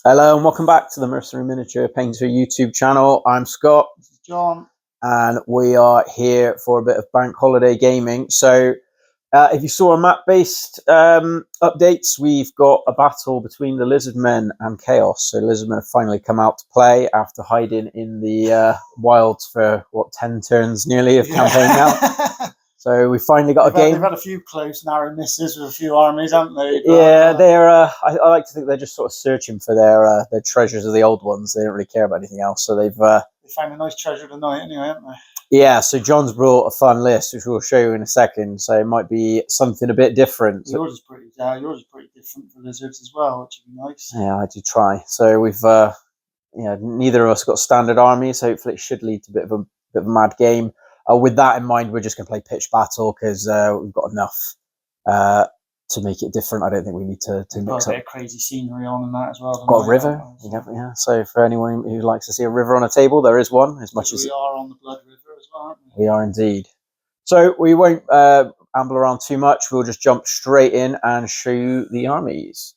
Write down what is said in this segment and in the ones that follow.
Hello and welcome back to the Mercenary Miniature Painter YouTube channel. I'm Scott. This is John. And we are here for a bit of bank holiday gaming. So if you saw our map-based updates, we've got a battle between the Lizardmen and Chaos. So Lizardmen have finally come out to play after hiding in the wilds for, 10 turns nearly of campaign now. So we finally got a game. They've had a few close, narrow misses with a few armies, haven't they? But, yeah, they're. I like to think they're just sort of searching for their treasures of the old ones. They don't really care about anything else. So they've. They found a nice treasure tonight, anyway, haven't they? Yeah. So John's brought a fun list, which we'll show you in a second. So it might be something a bit different. Yours is pretty different for lizards as well, which would be nice. Yeah, I do try. So we've. Neither of us got standard armies. So hopefully it should lead to a bit of a mad game. With that in mind, we're just going to play pitch battle because we've got enough to make it different. I don't think we need to mix up. A bit of crazy scenery on and that as well. Got a river, yeah. So for anyone who likes to see a river on a table, there is one. As much as we are on the Blood River as well, aren't we? We are indeed. So we won't amble around too much. We'll just jump straight in and show you the armies.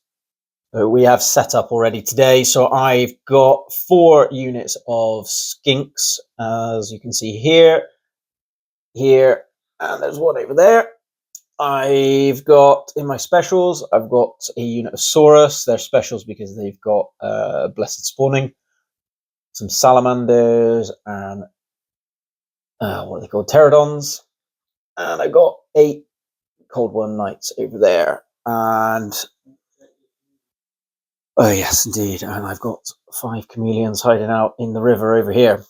So we have set up already today. So I've got 4 units of skinks, as you can see here. Here, and there's one over there. I've got, in my specials, I've got a unit of Saurus. They're specials because they've got Blessed Spawning, some Salamanders, and what are they called? Pterodons. And I've got 8 Cold One Knights over there. And, oh yes, indeed. And I've got 5 chameleons hiding out in the river over here.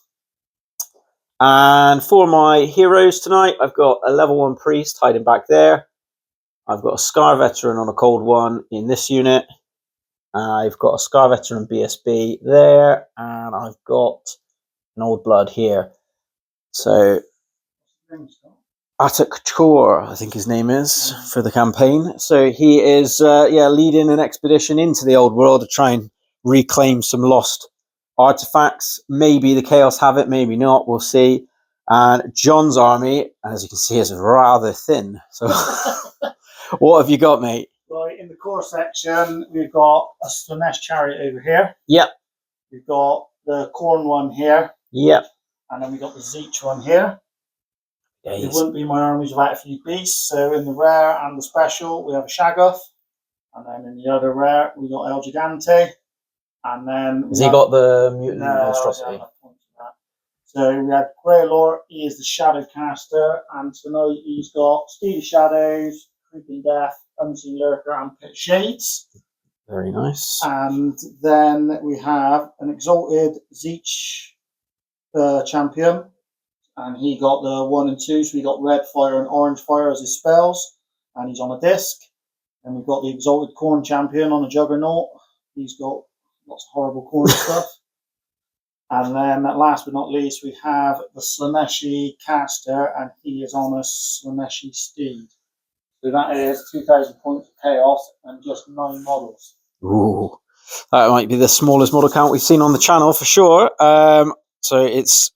And for my heroes tonight, I've got a level 1 priest hiding back there. I've got a Scar Veteran on a Cold One in this unit. I've got a Scar Veteran BSB there. And I've got an Old Blood here. So, Atak Chor, I think his name is, for the campaign. So he is leading an expedition into the old world to try and reclaim some lost artifacts. Maybe the Chaos have it, maybe not, we'll see. And John's army, as you can see, is rather thin. So what have you got, mate? Right, in the core section, we've got a Slanesh chariot over here. Yep. We've got the Corn one here. Yep. And then we've got the Zeech one here. Yes. It wouldn't be my armies without a few beasts. So in the rare and the special, we have a Shaggoth. And then in the other rare, we got El Gigante. And then has he got the mutant monstrosity? So we had Greylord, he is the Shadow Caster, and tonight he's got Steely Shadows, Creeping Death, Unseen Lurker, and Pit Shades. Very nice. And then we have an Exalted Zeech champion, and he got the 1 and 2, so we got Red Fire and Orange Fire as his spells, and he's on a disc. And we've got the Exalted Corn champion on a Juggernaut. He's got lots of horrible corn stuff. And then, last but not least, we have the Slaneshi caster, and he is on a Slaneshi steed. So that is 2,000 points of chaos and just 9 models. Ooh, that might be the smallest model count we've seen on the channel for sure. So it's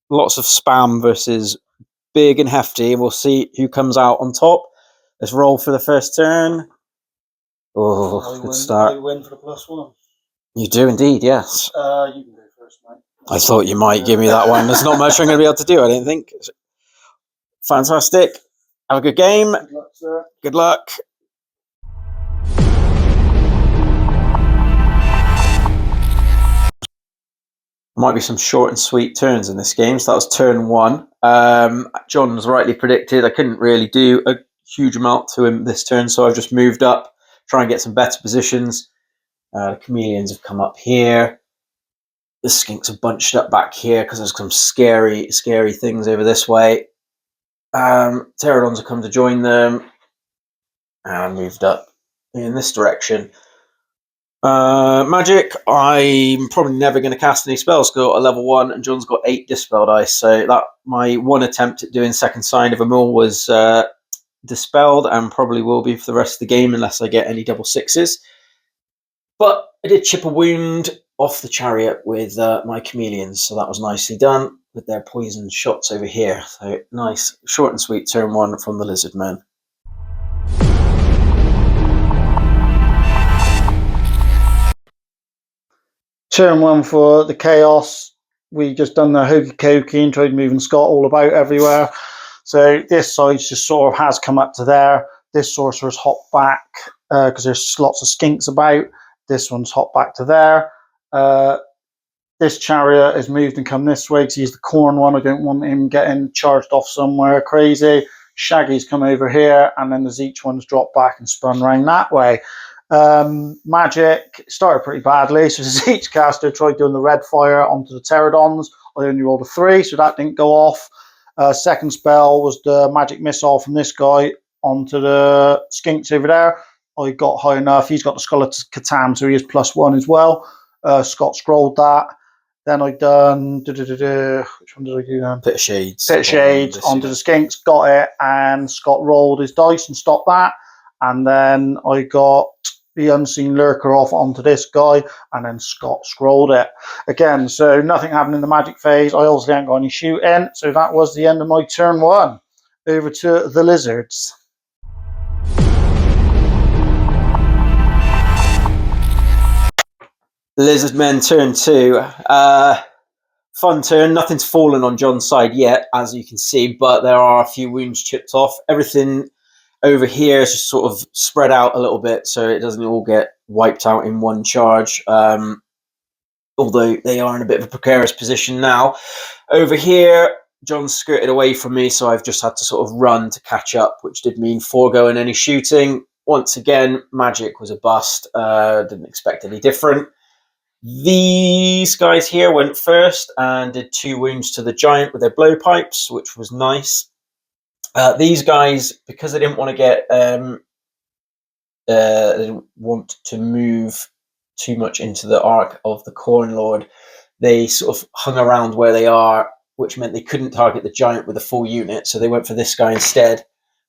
lots of spam versus big and hefty. We'll see who comes out on top. Let's roll for the first turn. Oh, good start. I win for the +1. You do indeed, yes. You can go first, mate. I thought you might give me that one. There's not much I'm going to be able to do, I don't think. Fantastic. Have a good game. Good luck, sir. Good luck. Might be some short and sweet turns in this game. So that was turn 1. John's rightly predicted I couldn't really do a huge amount to him this turn, so I've just moved up, try and get some better positions. The chameleons have come up here. The skinks are bunched up back here because there's some scary things over this way. Pterodons have come to join them and moved up in this direction. Magic, I'm probably never going to cast any spells. Got a level 1 and John's got 8 dispel dice. So that my one attempt at doing second sign of them all was dispelled and probably will be for the rest of the game unless I get any double 6s. But I did chip a wound off the chariot with my chameleons, so that was nicely done with their poison shots over here. So nice, short and sweet turn 1 from the Lizardmen. Turn 1 for the Chaos. We just done the hokey cokey and tried moving Scott all about everywhere. So this side just sort of has come up to there. This sorcerer's hopped back because there's lots of skinks about. This one's hopped back to there. This chariot has moved and come this way because he's the corn one. I don't want him getting charged off somewhere crazy. Shaggy's come over here, and then the Zeech one's dropped back and spun around that way. Magic started pretty badly, so the Zeech caster tried doing the red fire onto the pterodons. I only rolled a 3, so that didn't go off. Second spell was the magic missile from this guy onto the skinks over there. I got high enough. He's got the Skull of Catan, so he is +1 as well. Scott scrolled that. Then I done which one did I do then? Pit of Shades. Pit of Shades onto the skinks, got it, and Scott rolled his dice and stopped that. And then I got the Unseen Lurker off onto this guy, and then Scott scrolled it again. So nothing happened in the magic phase. I also didn't got any shooting, so that was the end of my turn 1. Over to the Lizards. Lizardmen turn 2. Fun turn. Nothing's fallen on John's side yet, as you can see, but there are a few wounds chipped off. Everything over here is just sort of spread out a little bit, so it doesn't all get wiped out in one charge. Although they are in a bit of a precarious position now. Over here, John's skirted away from me, so I've just had to sort of run to catch up, which did mean foregoing any shooting. Once again, magic was a bust. Didn't expect any different. These guys here went first and did 2 wounds to the giant with their blowpipes, which was nice. These guys, because they didn't want to get, they didn't want to move too much into the arc of the Corn Lord, they sort of hung around where they are, which meant they couldn't target the giant with a full unit, so they went for this guy instead.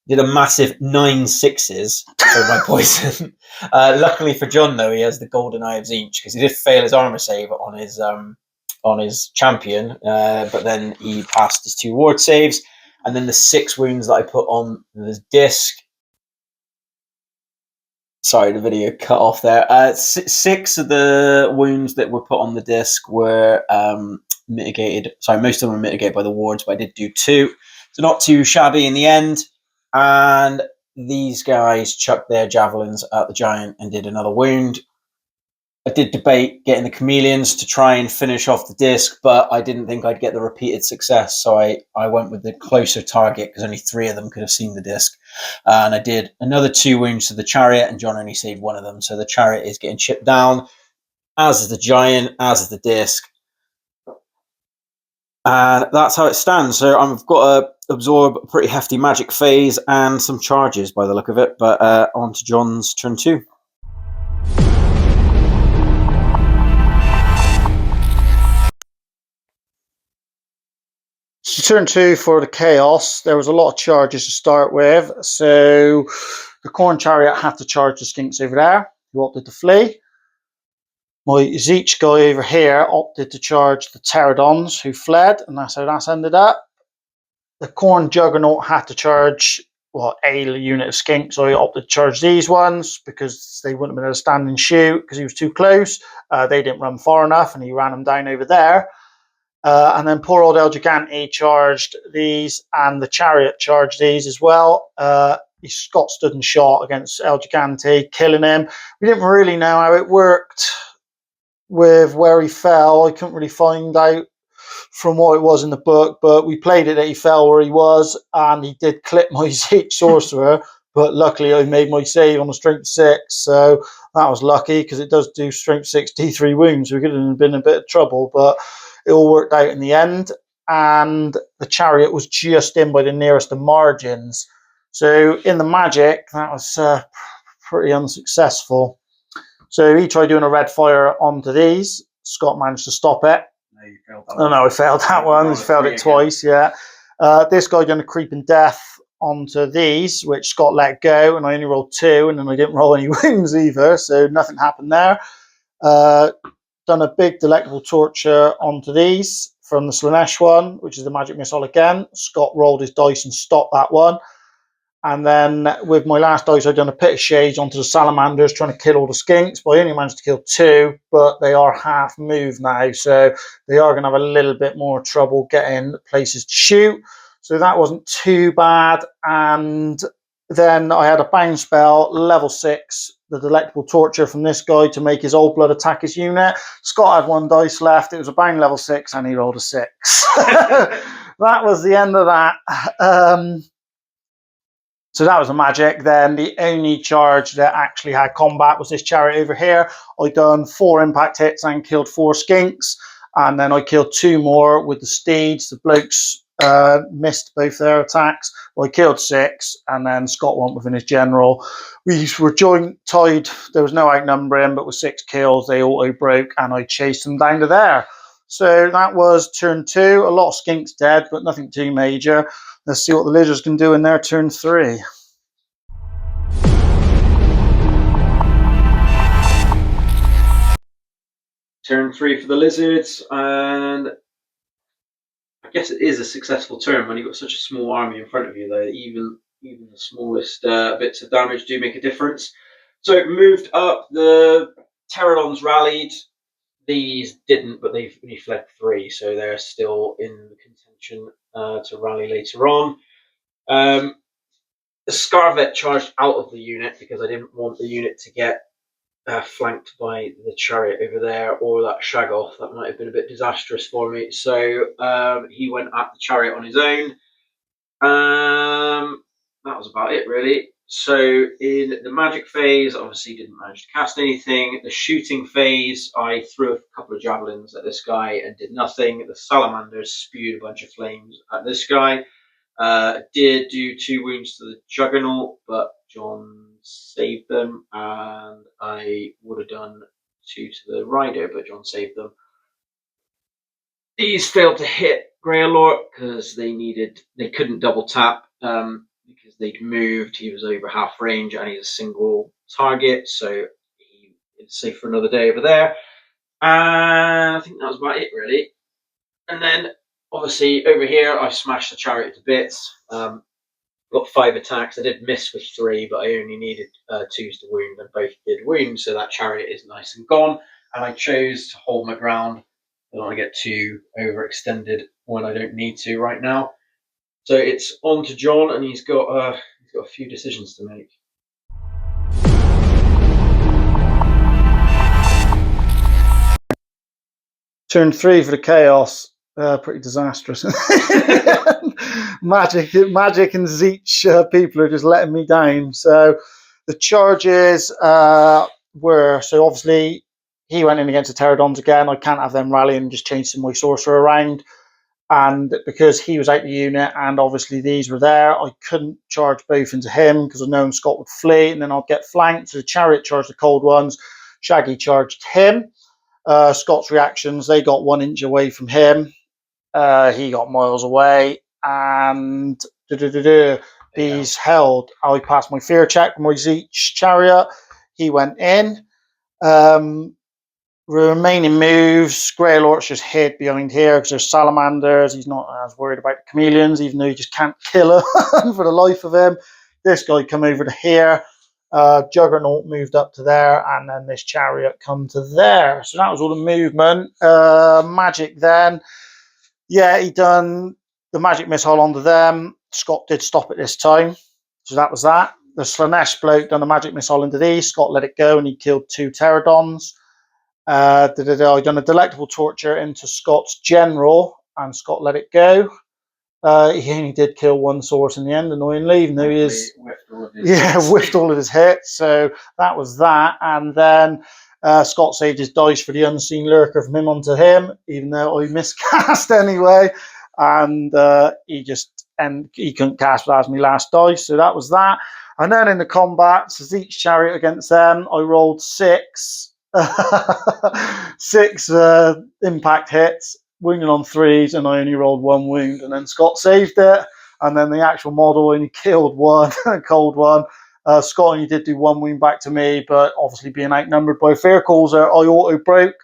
Did a massive 9 6s for my poison. Luckily for John, though, he has the Golden Eye of Zeech, because he did fail his armor save on his champion, but then he passed his 2 ward saves, and then the 6 wounds that I put on the disc. Sorry, the video cut off there. 6 of the wounds that were put on the disc were mitigated. Sorry, most of them were mitigated by the wards, but I did do 2. So not too shabby in the end. And these guys chucked their javelins at the giant and did another wound. I did debate getting the chameleons to try and finish off the disc, but I didn't think I'd get the repeated success, so I went with the closer target because only 3 of them could have seen the disc. And I did another 2 wounds to the chariot, and John only saved 1 of them. So the chariot is getting chipped down, as is the giant, as is the disc. And that's how it stands. So I've got to absorb a pretty hefty magic phase and some charges by the look of it. But on to John's turn 2. Turn 2 for the Chaos. There was a lot of charges to start with. So the Corn Chariot had to charge the skinks over there, who opted to flee. My Zeech guy over here opted to charge the pterodons, who fled, and that's how that's ended up. The Corn Juggernaut had to charge a unit of skinks, so he opted to charge these ones because they wouldn't have been able to stand and shoot because he was too close. They didn't run far enough, and he ran them down over there. And then poor old El Gigante charged these, and the chariot charged these as well. Scott stood and shot against El Gigante, killing him. We didn't really know how it worked with where he fell. I couldn't really find out from what it was in the book, but we played it that he fell where he was, and he did clip my Zeech sorcerer, but luckily I made my save on a strength 6, so that was lucky because it does do strength 6 D3 wounds. We could have been in a bit of trouble, but it all worked out in the end, and the chariot was just in by the nearest of margins. So in the magic, that was pretty unsuccessful. So he tried doing a red fire onto these. Scott managed to stop it. No, you failed that one. No, I failed that one. He failed it twice, yeah. This guy done a creeping death onto these, which Scott let go, and I only rolled 2, and then I didn't roll any wounds either, so nothing happened there. Done a big delectable torture onto these from the Slanesh one, which is the magic missile again. Scott rolled his dice and stopped that one. And then with my last dice, I've done a pit of shades onto the salamanders, trying to kill all the skinks. But I only managed to kill 2, but they are half moved now. So they are going to have a little bit more trouble getting places to shoot. So that wasn't too bad. And then I had a bang spell, level 6, the delectable torture from this guy to make his old blood attack his unit. Scott had 1 dice left. It was a bang level 6, and he rolled a 6. That was the end of that. So that was a magic. Then the only charge that actually had combat was this chariot over here. I done 4 impact hits and killed 4 skinks. And then I killed 2 more with the steeds. The blokes missed both their attacks. Well, I killed 6, and then Scott went within his general. We were joint tied. There was no outnumbering, but with 6 kills, they auto broke, and I chased them down to there. So that was turn 2. A lot of skinks dead, but nothing too major. Let's see what the lizards can do in their turn 3. Turn 3 for the lizards, and I guess it is a successful turn when you've got such a small army in front of you, though. Even the smallest bits of damage do make a difference. So it moved up. The pterodons rallied. These didn't, but they've only fled 3, so they're still in contention to rally later on. The Scarvet charged out of the unit because I didn't want the unit to get flanked by the chariot over there or that Shaggoth. That might have been a bit disastrous for me. So he went at the chariot on his own. That was about it, really. So in the magic phase, obviously didn't manage to cast anything. The shooting phase, I threw a couple of javelins at this guy and did nothing. The salamanders spewed a bunch of flames at this guy. Did do 2 wounds to the Juggernaut, but John saved them, and I would have done 2 to the Rider, but John saved them. These failed to hit Greylord because they couldn't double tap because they'd moved. He was over half range and he's a single target, so it's safe for another day over there. And I think that was about it, really. And then obviously over here I smashed the chariot to bits. Got 5 attacks. I did miss with 3, but I only needed 2s to wound, and both did wound, so that chariot is nice and gone. And I chose to hold my ground. I don't want to get too overextended when I don't need to right now. So it's on to John, and he's got a few decisions to make. Turn 3 for the Chaos. Pretty disastrous. Magic and Zeech people are just letting me down. So the charges were, so obviously he went in against the Pterodons again. I can't have them rallying and just chasing my sorcerer around. And because he was out the unit and obviously these were there, I couldn't charge both into him because I know Scott would flee and then I'd get flanked. So the chariot charged the cold ones. Shaggy charged him. Scott's reactions, they got 1 inch away from him. He got miles away, and he's held. I passed my fear check with my Zeech chariot. He went in. Remaining moves, Greylord's just hid behind here because there's salamanders. He's not as worried about the chameleons, even though he just can't kill her for the life of him. This guy come over to here. Juggernaut moved up to there, and then this chariot come to there. So that was all the movement. Magic then. Yeah, he done the magic missile onto them. Scott did stop it this time. So that was that. The Slanesh bloke done a magic missile into these. Scott let it go and he killed 2 pterodons. I done a delectable torture into Scott's general and Scott let it go. He only did kill 1 source in the end, annoyingly, even though he is whiffed all of his hits. So that was that. And then Scott saved his dice for the unseen lurker from him onto him, even though I miscast anyway. And he couldn't cast as my last dice. So that was that. And then in the combat, so each chariot against them, I rolled 6 impact hits, wounded on 3s, and I only rolled 1 wound. And then Scott saved it. And then the actual model only killed 1, a cold one. Scott only did do 1 wound back to me, but obviously being outnumbered by Fear Causer, I auto broke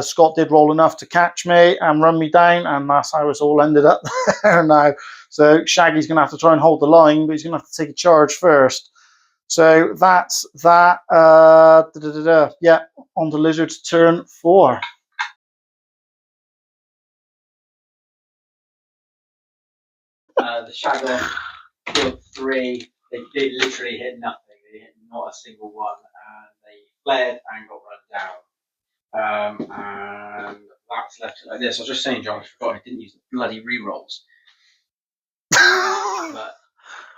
Scott did roll enough to catch me and run me down, and that's how it's all ended up there now. So Shaggy's going to have to try and hold the line, but he's going to have to take a charge first. So that's that. Yeah, on the Lizard's turn 4. The Shaggoth killed 3. They literally hit nothing. They hit not a single one, and they fled and got run down. And that's left it like this. I was just saying, John, I forgot I didn't use the bloody rerolls. But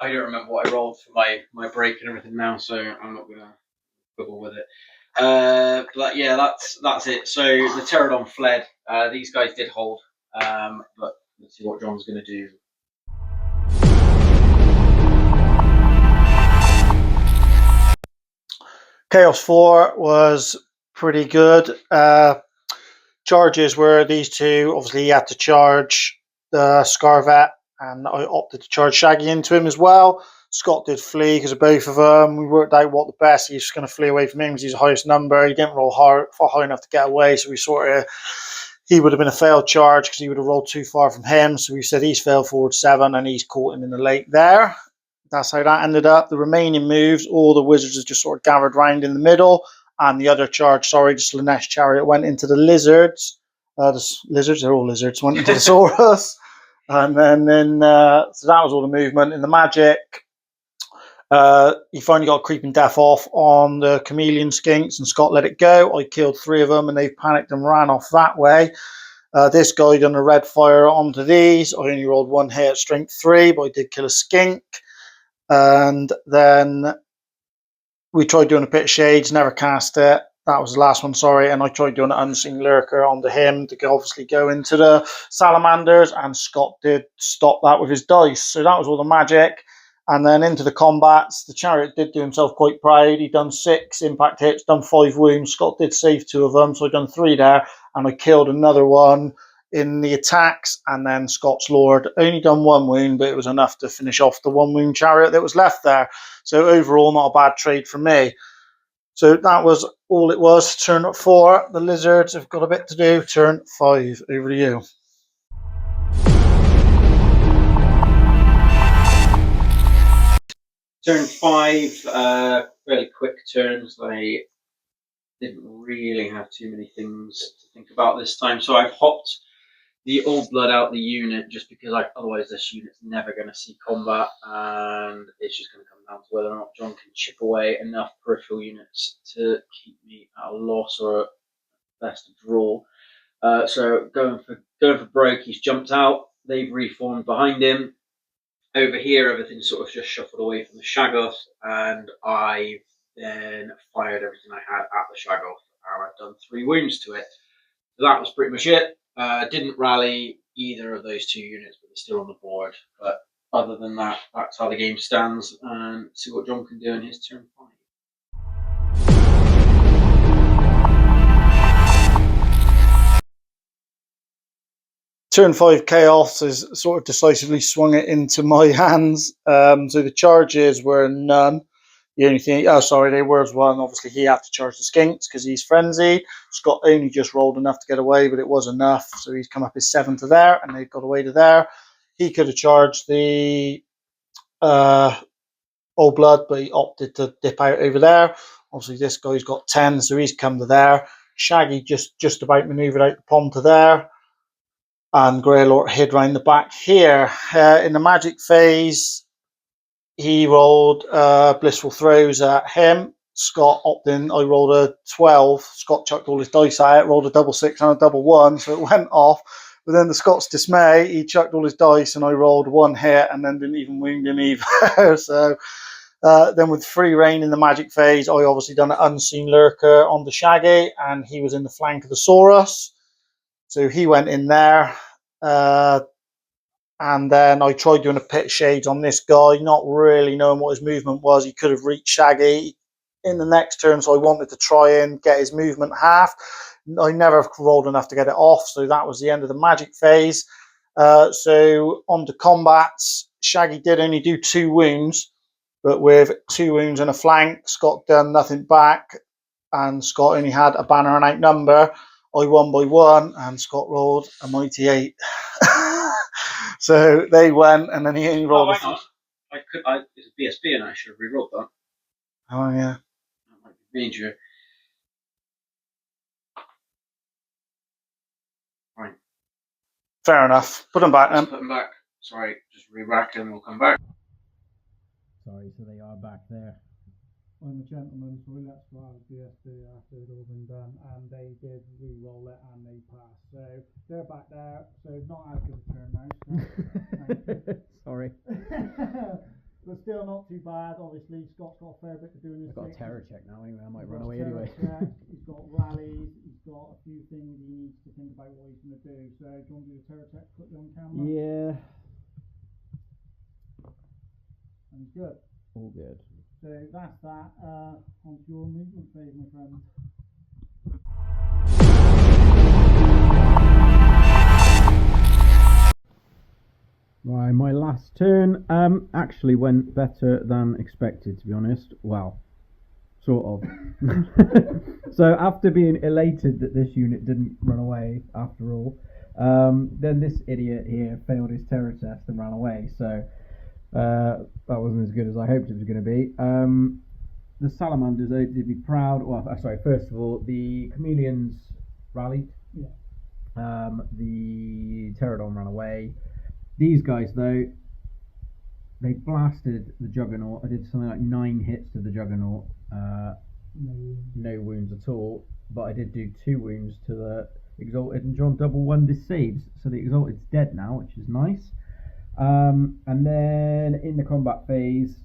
I don't remember what I rolled for my break and everything now, so I'm not gonna quibble with it. But yeah, that's it. So the Pterodon fled. These guys did hold, but let's see what John's gonna do. Chaos 4 was pretty good. Charges were these two. Obviously, he had to charge the Scarvet, and I opted to charge Shaggy into him as well. Scott did flee because of both of them. We worked out what the best. He's going to flee away from him because he's the highest number. He didn't roll high enough to get away, so we sort of he would have been a failed charge because he would have rolled too far from him. So we said he's failed forward 7, and he's caught him in the lake there. That's how that ended up. The remaining moves, all the wizards have just sort of gathered round in the middle, and the other charge, the Slanesh chariot, went into the lizards. They're all lizards, went into the Saurus. And then so that was all the movement. In the magic, he finally got Creeping Death off on the chameleon skinks, and Scott let it go. I killed 3 of them, and they panicked and ran off that way. This guy done a red fire onto these. I only rolled 1 hit at strength 3, but I did kill a skink. And then we tried doing a Pit of Shades, never cast it. That was the last one, sorry. And I tried doing an Unseen Lurker onto him to obviously go into the Salamanders, and Scott did stop that with his dice. So that was all the magic. And then into the combats, the chariot did do himself quite proud. He done 6 impact hits, done 5 wounds. Scott did save 2 of them, so I done 3 there. And I killed another one in the attacks, and then Scott's Lord only done 1 wound, but it was enough to finish off the 1 wound chariot that was left there. So overall, not a bad trade for me. So that was all it was. Turn 4. The Lizards have got a bit to do. Turn 5. Over to you. Turn 5, fairly quick turns. They didn't really have too many things to think about this time, so I've hopped the Old Blood out the unit just because otherwise this unit's never going to see combat, and it's just going to come down to whether or not John can chip away enough peripheral units to keep me at a loss or at best a draw. So going for broke, he's jumped out. They've reformed behind him. Over here, everything's sort of just shuffled away from the Shaggoth, and I've then fired everything I had at the Shaggoth, and I've done 3 wounds to it. So that was pretty much it. Didn't rally either of those 2 units, but they're still on the board. But other than that, that's how the game stands, and see what John can do in his turn 5. Turn 5 Chaos has sort of decisively swung it into my hands. So the charges were none. The only thing, there was 1. Obviously, he had to charge the skinks because he's frenzied. Scott only just rolled enough to get away, but it was enough. So he's come up his 7 to there, and they've got away to there. He could have charged the Old Blood, but he opted to dip out over there. Obviously, this guy's got 10, so he's come to there. Shaggy just about manoeuvred out the pond to there. And Greylord hid round the back here. In the magic phase, he rolled blissful throws at him. Scott opted in. I rolled a 12. Scott chucked all his dice at it, rolled a double 6 and a double 1, so it went off. But then to Scott's dismay, he chucked all his dice, and I rolled 1 hit and then didn't even wound him either. So then with free reign in the magic phase, I obviously done an Unseen Lurker on the Shaggy, and he was in the flank of the Saurus. So he went in there, and then I tried doing a Pit of Shades on this guy, not really knowing what his movement was. He could have reached Shaggy in the next turn, so I wanted to try and get his movement half. I never rolled enough to get it off, so that was the end of the magic phase. So on to combats. Shaggy did only do 2 wounds, but with 2 wounds and a flank, Scott done nothing back, and Scott only had a banner and outnumber. I won by 1, and Scott rolled a mighty 8. So they went, and then he only rolled. Oh, hang on. It's a BSB, and I should have re-rolled that. Oh yeah. That might be major. Right. Fair enough. Put them back then. Put them back. Sorry, just re-rack and we'll come back. Sorry, so they are back there. I'm a gentleman, so we let Squad BSB after it all been done, and they did re-roll it and they passed. So they're back there, so not as good a turn now. So. Sorry. But still not too bad, obviously. Scott's got a fair bit to do in this. I've got a terror check now anyway, I might run away anyway. He's got rallies, he's got a few things he needs to think about what he's going to do. So do you want to do the terror check quickly on camera? Yeah. And he's good. All good. So that's that. On to your movement phase, my friend. Right, my last turn actually went better than expected, to be honest. Well, sort of. So after being elated that this unit didn't run away after all, then this idiot here failed his terror test and ran away. So that wasn't as good as I hoped it was going to be. The salamanders did be proud. Well, sorry. First of all, the chameleons rallied. Yeah. The pterodon ran away. These guys, though, they blasted the juggernaut. I did something like 9 hits to the juggernaut. No wounds at all. But I did do 2 wounds to the exalted, and John double won this saves. So the exalted's dead now, which is nice. And then in the combat phase,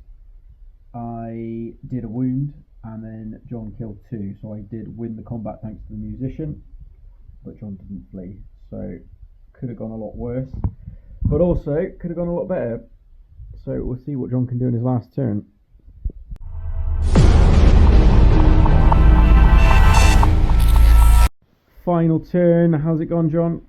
I did a wound, and then John killed 2, so I did win the combat thanks to the musician, but John didn't flee, so could have gone a lot worse, but also could have gone a lot better. So we'll see what John can do in his last turn. Final turn. How's it gone, John?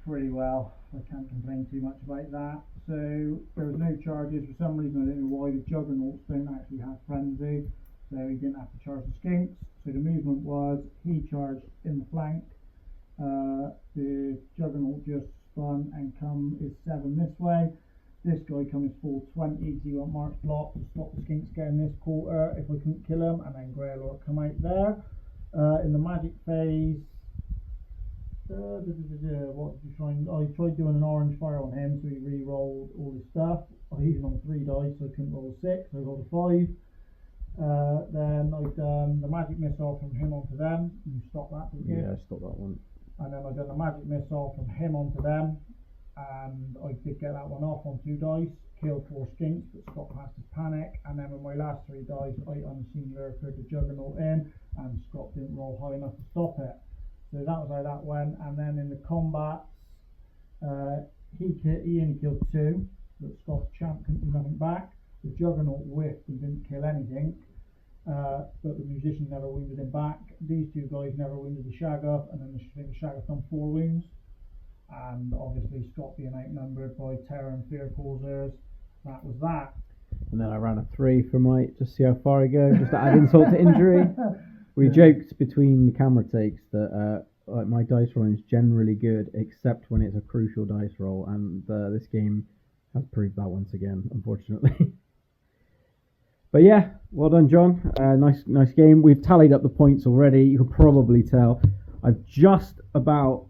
Pretty well. I can't complain too much about that. So there was no charges. For some reason, I don't know why the juggernauts don't actually have frenzy, so he didn't have to charge the skinks. So the movement was he charged in the flank. The juggernaut just spun and come is 7 this way. This guy comes full 20, so you want march block to stop the skinks getting this quarter if I couldn't kill him, and then Greylord come out there. In the magic phase, what did you try? I tried doing an orange fire on him, so he re-rolled all his stuff. He's on 3 dice, so I couldn't roll a 6. So I rolled a 5. Then I've done the magic missile from him onto them. You stopped that, didn't you? Yeah, I stopped that one. And then I've done the magic missile from him onto them, and I did get that one off on 2 dice. Killed 4 skinks, but Scott passed his panic. And then with my last 3 dice, I unseen lurker the juggernaut in, and Scott didn't roll high enough to stop it. So that was how that went. And then in the combats, he only killed 2, but Scott's champ couldn't do nothing back. The juggernaut whiffed and didn't kill anything, but the musician never wounded him back. These 2 guys never wounded the Shaggoth, and then the Shaggoth done 4 wounds. And obviously Scott being outnumbered by terror and fear causers, that was that. And then I ran a 3 for my, just see how far I go, just to add insult to injury. We joked between the camera takes that like my dice rolling is generally good, except when it's a crucial dice roll, and this game has proved that once again, unfortunately. But yeah, well done, John. Nice game. We've tallied up the points already. You can probably tell I've just about.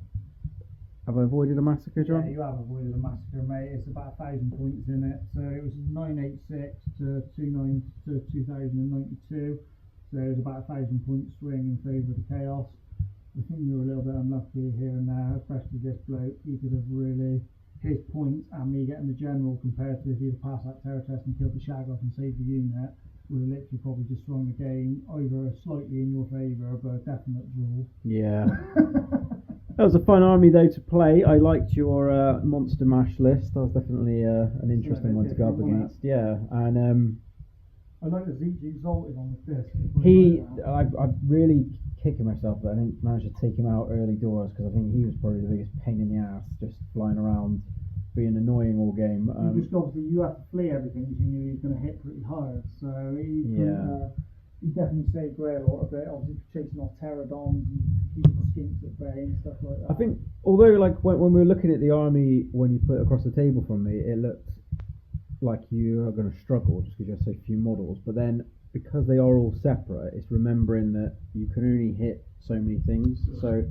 Have I avoided a massacre, John? Yeah, you have avoided a massacre, mate. It's about 1,000 points in it. So it was 986 to 2,092. So there's about 1,000 point swing in favour of the Chaos. I think we were a little bit unlucky here and there, especially this bloke. He could have really, his points and me getting the general compared to if he'd have passed that terror test and killed the Shaggoth and saved the unit, would have literally probably just swung the game over slightly in your favour, but a definite draw. Yeah. That was a fun army though to play. I liked your Monster Mash list. That was definitely an interesting one to go up against. Yeah, and I like the Zeech exalted on the disc. I'm really kicking myself that I didn't manage to take him out early doors, because I think he was probably the biggest pain in the ass, just flying around, being annoying all game. Just obviously you have to flee everything because you knew he was going to hit pretty hard. So he you definitely stay grey a lot of it. Obviously, chasing off pterodons and keeping the skinks at bay and stuff like that. I think, although like when we were looking at the army, when you put it across the table from me, it looked like you are going to struggle just because you have so few models. But then because they are all separate, it's remembering that you can only hit so many things. So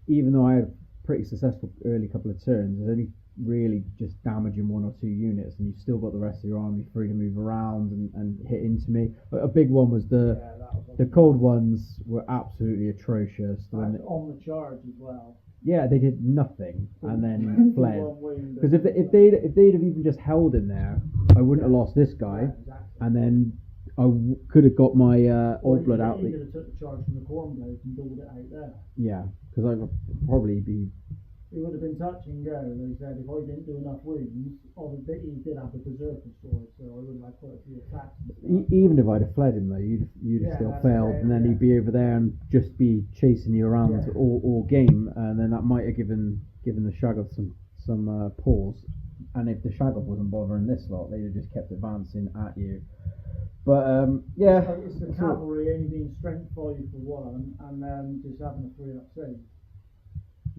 even though I had a pretty successful early couple of turns, there's only really just damaging 1 or 2 units, and you've still got the rest of your army free to move around and hit into me. But a big one was the cold ones were absolutely atrocious. On the charge as well. Yeah, they did nothing and then fled. Because if they'd have even just held in there, I wouldn't have lost this guy, and then I could have got my old blood out. You could have took the charge from the cornblade and doubled it out there. Yeah, because I would probably be. It would have been touch and go. They said if I didn't do enough wounds, obviously he did have the berserker sword, so I would have had quite a few attacks. Even if I'd have fled him though, you'd have still failed, and then he'd be over there and just be chasing you around all game, and then that might have given the Shaggoth some pause. And if the Shaggoth wasn't bothering this lot, they'd have just kept advancing at you. But yeah, it's the cavalry only being strength 5 for 1, and then just having a 3-up save.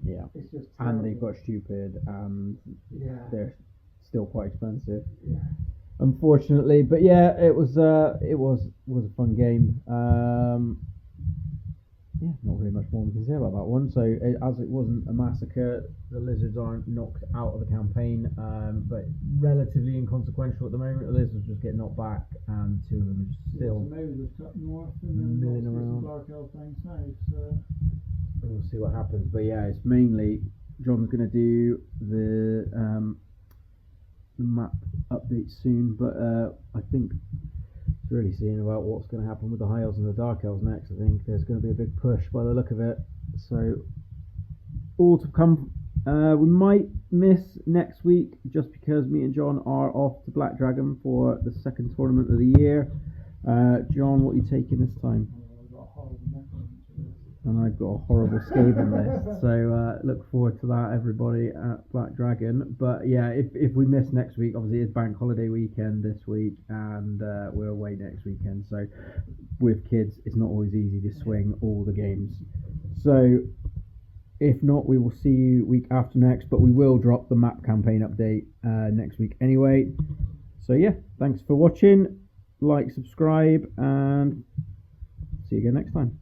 Yeah, it's just and they've got stupid, and they're still quite expensive. Yeah, unfortunately, but yeah, it was a fun game. Yeah, not really much more we can say about that one. So as it wasn't a massacre, the lizards aren't knocked out of the campaign, but relatively inconsequential at the moment. The lizards just get knocked back, and 2 of them are still up north and then milling around. Dark Elf down south. So we'll see what happens. But yeah, it's mainly John's going to do the map update soon, but I think it's really seeing about what's going to happen with the High Elves and the Dark Elves next. I think there's going to be a big push by the look of it. So all to come. We might miss next week just because me and John are off to Black Dragon for the second tournament of the year. John, what are you taking this time? And I've got a horrible Skaven list, so look forward to that, everybody, at Black Dragon. But yeah, if we miss next week, obviously it's bank holiday weekend this week, and we're away next weekend, so with kids it's not always easy to swing all the games. So if not, we will see you week after next, but we will drop the map campaign update next week anyway. So yeah, thanks for watching, like, subscribe, and see you again next time.